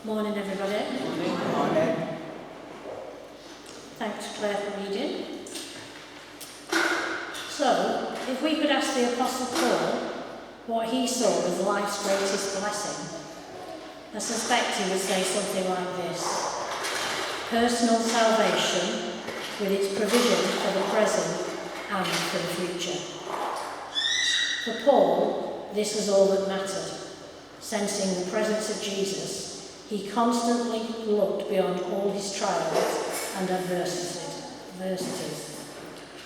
Morning, everybody. Morning. Thanks, Claire, for reading. So, if we could ask the Apostle Paul what he saw as life's greatest blessing, I suspect he would say something like this: personal salvation with its provision for the present and for the future. For Paul, this was all that mattered. Sensing the presence of Jesus, he constantly looked beyond all his trials and adversities,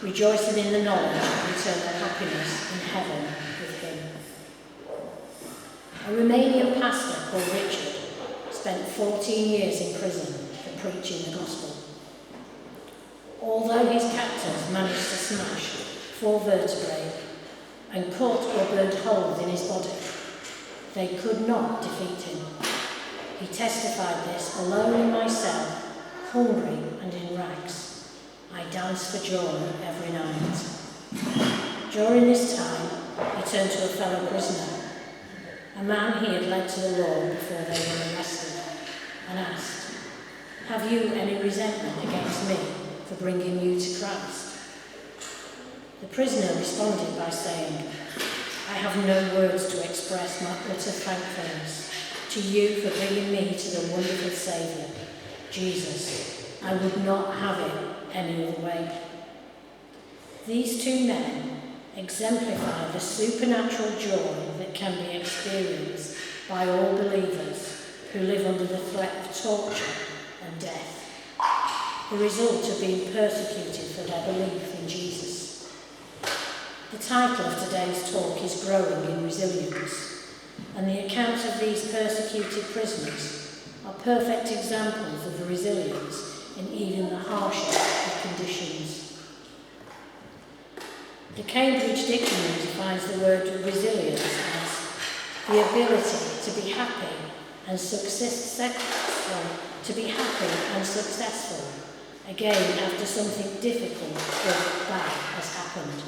rejoicing in the knowledge of eternal happiness in heaven with him. A Romanian pastor called Richard spent 14 years in prison for preaching the gospel. Although his captors managed to smash 4 vertebrae and cut or burnt holes in his body, they could not defeat him. He testified this: alone in my cell, hungry and in rags, I danced for joy every night. During this time, he turned to a fellow prisoner, a man he had led to the Lord before they were arrested, and asked, "Have you any resentment against me for bringing you to Christ?" The prisoner responded by saying, "I have no words to express my utter thankfulness to you for bringing me to the wonderful Saviour, Jesus. I would not have it any other way." These 2 men exemplify the supernatural joy that can be experienced by all believers who live under the threat of torture and death, the result of being persecuted for their belief in Jesus. The title of today's talk is Growing in Resilience, and the accounts of these persecuted prisoners are perfect examples of the resilience in even the harshest of conditions. The Cambridge Dictionary defines the word resilience as the ability to be happy and successful again after something difficult or bad has happened.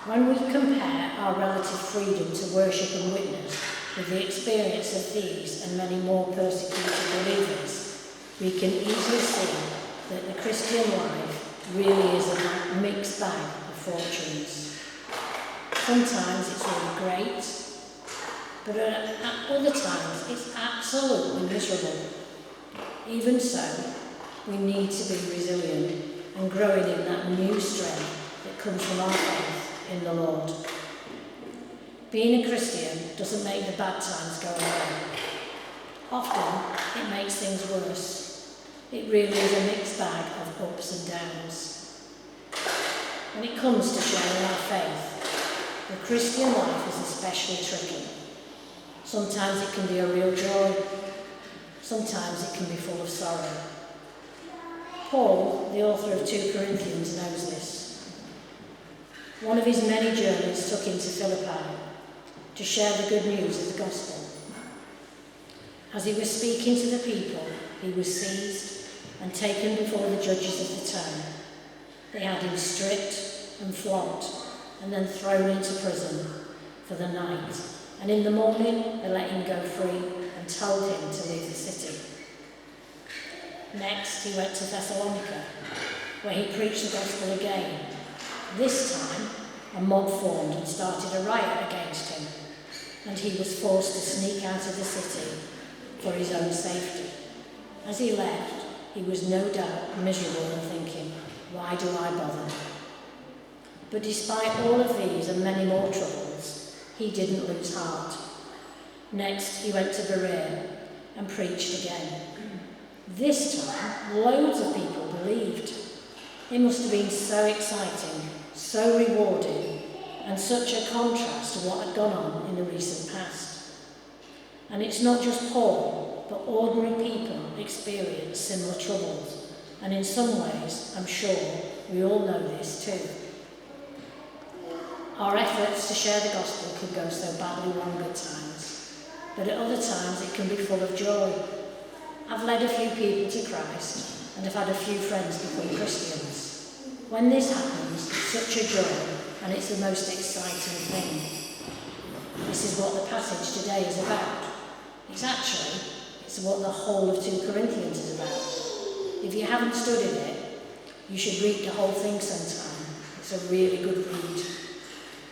When we compare our relative freedom to worship and witness with the experience of these and many more persecuted believers, we can easily see that the Christian life really is a mixed bag of fortunes. Sometimes it's really great, but at other times it's absolutely miserable. Even so, we need to be resilient and growing in that new strength that comes from our faith in the Lord. Being a Christian doesn't make the bad times go away. Often it makes things worse. It really is a mixed bag of ups and downs. When it comes to sharing our faith, the Christian life is especially tricky. Sometimes it can be a real joy. Sometimes it can be full of sorrow. Paul, the author of 2 Corinthians, knows this. One of his many journeys took him to Philippi to share the good news of the gospel. As he was speaking to the people, he was seized and taken before the judges of the town. They had him stripped and flogged and then thrown into prison for the night. And in the morning, they let him go free and told him to leave the city. Next, he went to Thessalonica, where he preached the gospel again. This time, a mob formed and started a riot against him, and he was forced to sneak out of the city for his own safety. As he left, he was no doubt miserable and thinking, "Why do I bother?" But despite all of these and many more troubles, he didn't lose heart. Next, he went to Berea and preached again. This time, loads of people believed. It must have been so exciting, so rewarding, and such a contrast to what had gone on in the recent past. And it's not just Paul, but ordinary people experience similar troubles, and in some ways, I'm sure, we all know this too. Our efforts to share the gospel can go so badly wrong at times, but at other times it can be full of joy. I've led a few people to Christ, and have had a few friends become Christians. When this happens, it's such a joy, and it's the most exciting thing. this is what the passage today is about. It's what the whole of 2 Corinthians is about. If you haven't studied it, you should read the whole thing sometime. It's a really good read.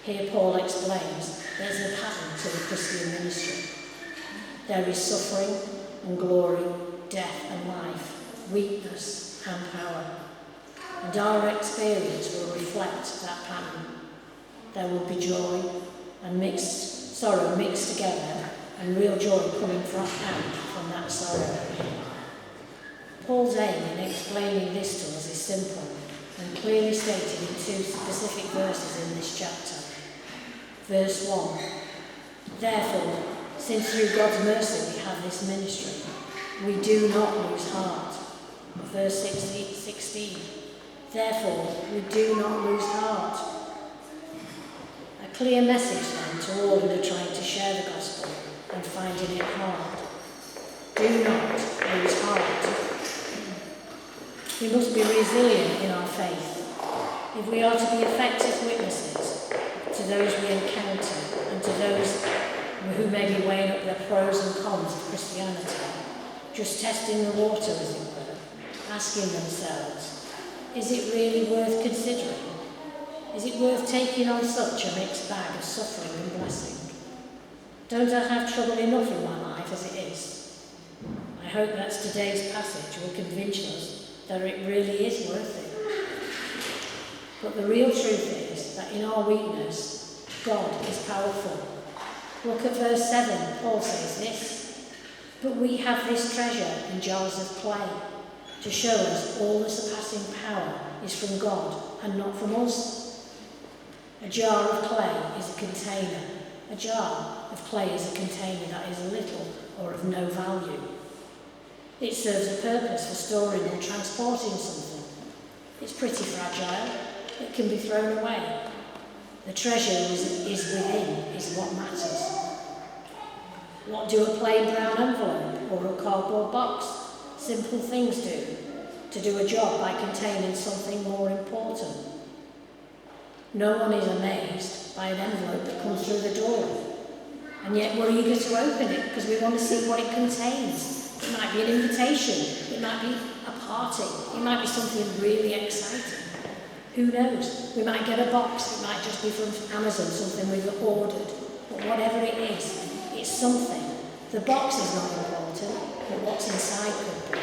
Here Paul explains there's a pattern to the Christian ministry. There is suffering and glory, death and life, weakness and power. And our experience will reflect that pattern. There will be joy and sorrow mixed together, and real joy coming out from that sorrow. Paul's aim in explaining this to us is simple and clearly stated in 2 specific verses in this chapter. Verse 1, therefore, since through God's mercy we have this ministry, we do not lose heart. Verse 16, therefore, we do not lose heart. A clear message then to all who are trying to share the gospel and finding it hard. Do not lose heart. We must be resilient in our faith. If we are to be effective witnesses to those we encounter and to those who may be weighing up their pros and cons of Christianity, just testing the water, as it were, asking themselves, is it really worth considering? Is it worth taking on such a mixed bag of suffering and blessing? Don't I have trouble enough in my life as it is? I hope that today's passage will convince us that it really is worth it. But the real truth is that in our weakness, God is powerful. Look at verse 7, Paul says this, but we have this treasure in jars of clay to show us all the surpassing power is from God and not from us. A jar of clay is a container. A jar of clay is a container that is little or of no value. It serves a purpose for storing or transporting something. It's pretty fragile. It can be thrown away. The treasure is within, is what matters. What do a plain brown envelope or a cardboard box? Simple things do to do a job by containing something more important. No one is amazed by an envelope that comes through the door. And yet we're eager to open it because we want to see what it contains. It might be an invitation. It might be a party. It might be something really exciting. Who knows? We might get a box. It might just be from Amazon, something we've ordered. But whatever it is, it's something. The box is not important, but what's inside could be.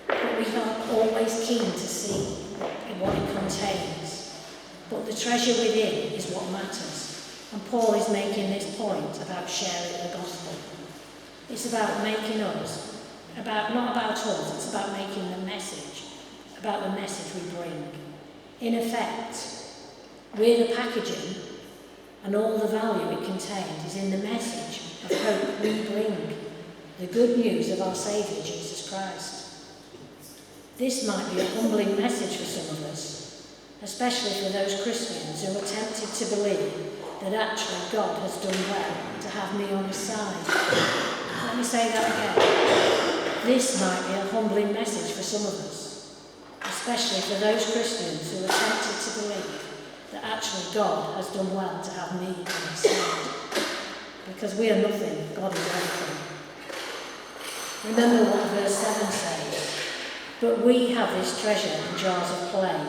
But we are always keen to see what it contains. But the treasure within is what matters. And Paul is making this point about sharing the gospel. It's about making us, not about us, it's about making the message, about the message we bring. In effect, we're the packaging, and all the value it contains is in the message of hope we bring, the good news of our Saviour, Jesus Christ. This might be a humbling message for some of us, especially for those Christians who are tempted to believe that actually God has done well to have me on his side. Let me say that again. This might be a humbling message for some of us, especially for those Christians who are tempted to believe that actually God has done well to have me on his side. Because we are nothing, God is everything. Remember what verse 7 says. But we have this treasure in jars of clay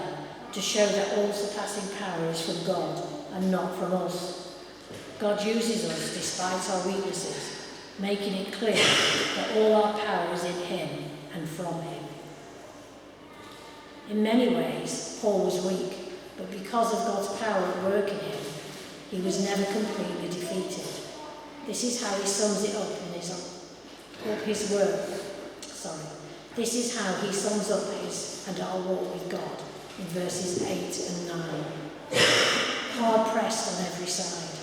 to show that all surpassing power is from God and not from us. God uses us despite our weaknesses, making it clear that all our power is in him and from him. In many ways, Paul was weak, but because of God's power at work in him, he was never completely defeated. This is how he sums it up in his work. This is how he sums up his and our walk with God in verses 8 and 9. Hard pressed on every side,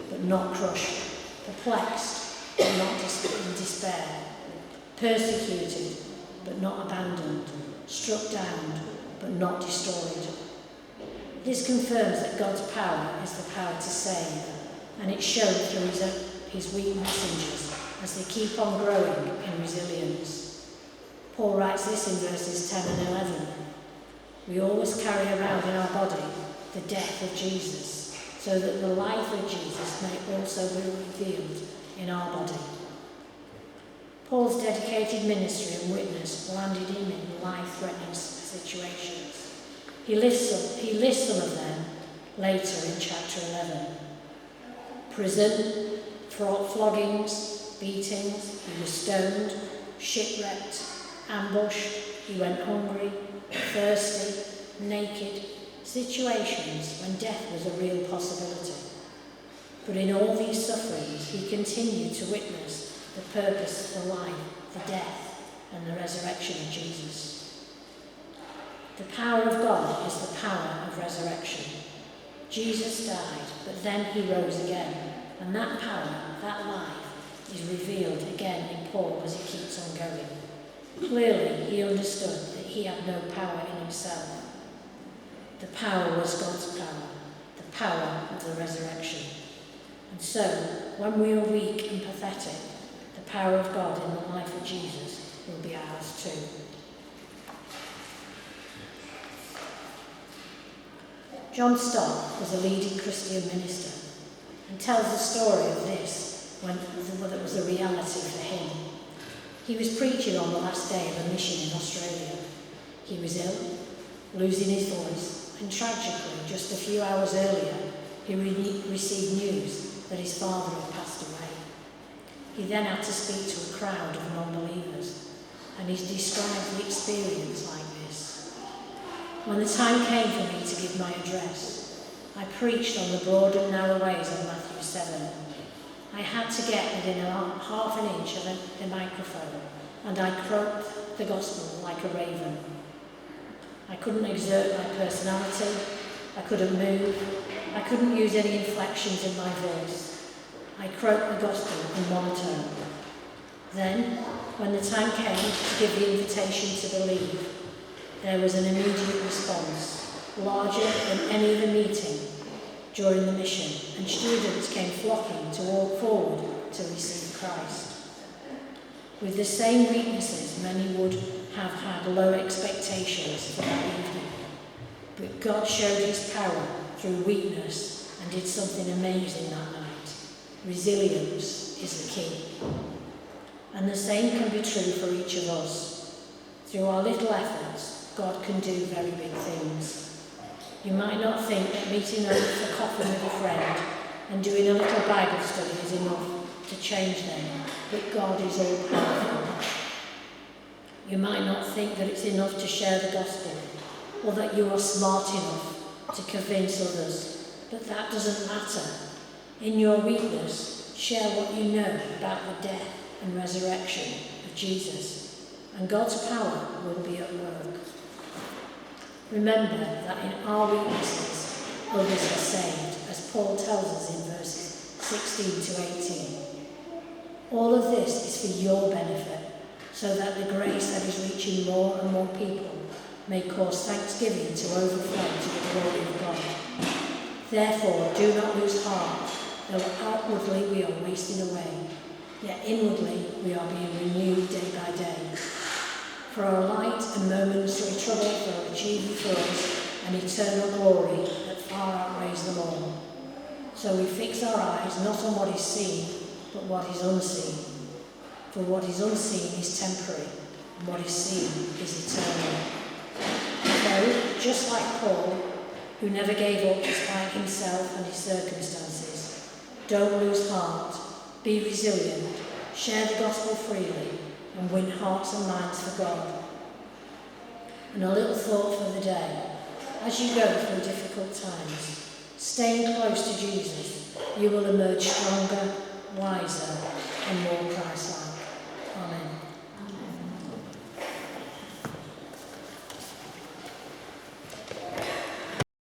but not crushed. Perplexed, but not in despair. Persecuted, but not abandoned. Struck down, but not destroyed. This confirms that God's power is the power to save, and it showed through his weak messengers as they keep on growing in resilience. Paul writes this in verses 10 and 11. We always carry around in our body the death of Jesus, so that the life of Jesus may also be revealed in our body. Paul's dedicated ministry and witness landed him in life-threatening situations. He lists some of them later in chapter 11. Prison, floggings, beatings, he was stoned, shipwrecked, ambushed, he went hungry, thirsty, naked, situations when death was a real possibility. But in all these sufferings, he continued to witness the purpose for life, the death, and the resurrection of Jesus. The power of God is the power of resurrection. Jesus died, but then he rose again, and that power, that life, is revealed again in Paul as he keeps on going. Clearly, he understood that he had no power in himself. The power was God's power, the power of the resurrection. And so, when we are weak and pathetic, the power of God in the life of Jesus will be ours too. John Stott was a leading Christian minister and tells the story of this when that was a reality for him. He was preaching on the last day of a mission in Australia. He was ill, losing his voice, and tragically, just a few hours earlier, he received news that his father had passed away. He then had to speak to a crowd of non-believers, and he described the experience like this. When the time came for me to give my address, I preached on the broad and narrow ways of Matthew 7. I had to get within half an inch of the microphone, and I croaked the gospel like a raven. I couldn't exert my personality, I couldn't move, I couldn't use any inflections in my voice. I croaked the gospel in monotone. Then, when the time came to give the invitation to believe, there was an immediate response, larger than any other meeting during the mission, and students came flocking to walk forward to receive Christ. With the same weaknesses, many would have had low expectations for that evening. But God showed his power through weakness and did something amazing that night. Resilience is the key. And the same can be true for each of us. Through our little efforts, God can do very big things. You might not think that meeting over for coffee with a friend and doing a little Bible study is enough to change them, but God is all powerful. You might not think that it's enough to share the gospel, or that you are smart enough to convince others, but that doesn't matter. In your weakness, share what you know about the death and resurrection of Jesus, and God's power will be at work. Remember that in our weaknesses, others are saved, as Paul tells us in verses 16 to 18. All of this is for your benefit, so that the grace that is reaching more and more people may cause thanksgiving to overflow to the glory of God. Therefore, do not lose heart, though outwardly we are wasting away, yet inwardly we are being renewed day by day. For our light and momentary trouble are achieving for us an eternal glory that far outweighs them all. So we fix our eyes not on what is seen, but what is unseen. For what is unseen is temporary, and what is seen is eternal. So, just like Paul, who never gave up despite himself and his circumstances, don't lose heart, be resilient, share the gospel freely, and win hearts and minds for God. And a little thought for the day. As you go through difficult times, staying close to Jesus, you will emerge stronger, wiser, and more Christ-like. Amen.